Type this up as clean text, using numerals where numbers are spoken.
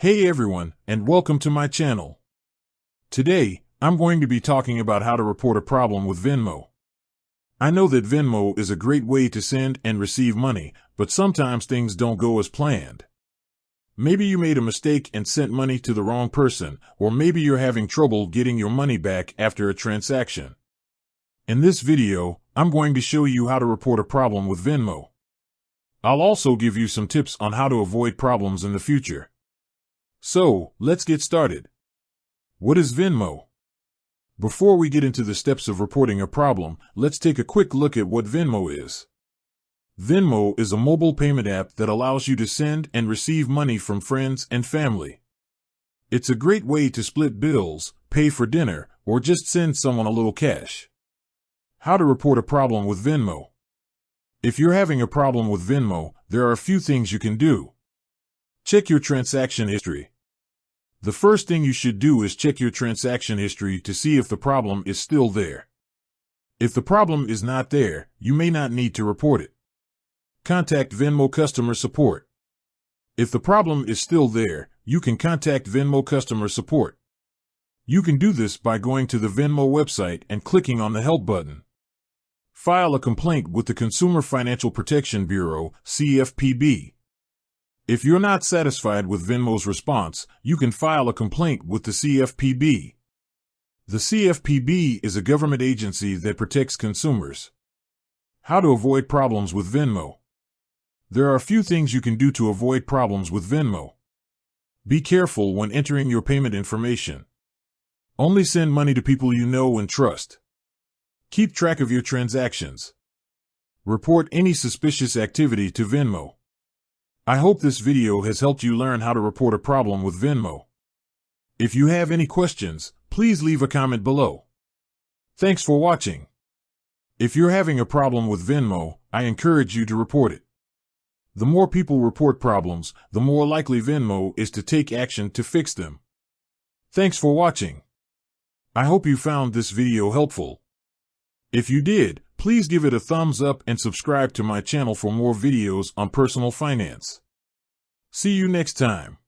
Hey everyone, and welcome to my channel. Today, I'm going to be talking about how to report a problem with Venmo. I know that Venmo is a great way to send and receive money, but sometimes things don't go as planned. Maybe you made a mistake and sent money to the wrong person, or maybe you're having trouble getting your money back after a transaction. In this video, I'm going to show you how to report a problem with Venmo. I'll also give you some tips on how to avoid problems in the future. So, let's get started. What is Venmo? Before we get into the steps of reporting a problem, let's take a quick look at what Venmo is. Venmo is a mobile payment app that allows you to send and receive money from friends and family. It's a great way to split bills, pay for dinner, or just send someone a little cash. How to report a problem with Venmo? If you're having a problem with Venmo, there are a few things you can do. Check your transaction history. The first thing you should do is check your transaction history to see if the problem is still there. If the problem is not there, you may not need to report it. Contact Venmo customer support. If the problem is still there, you can contact Venmo customer support. You can do this by going to the Venmo website and clicking on the Help button. File a complaint with the Consumer Financial Protection Bureau, CFPB. If you're not satisfied with Venmo's response, you can file a complaint with the CFPB. The CFPB is a government agency that protects consumers. How to avoid problems with Venmo? There are a few things you can do to avoid problems with Venmo. Be careful when entering your payment information. Only send money to people you know and trust. Keep track of your transactions. Report any suspicious activity to Venmo. I hope this video has helped you learn how to report a problem with Venmo. If you have any questions, please leave a comment below. Thanks for watching. If you're having a problem with Venmo, I encourage you to report it. The more people report problems, the more likely Venmo is to take action to fix them. Thanks for watching. I hope you found this video helpful. If you did, please give it a thumbs up and subscribe to my channel for more videos on personal finance. See you next time.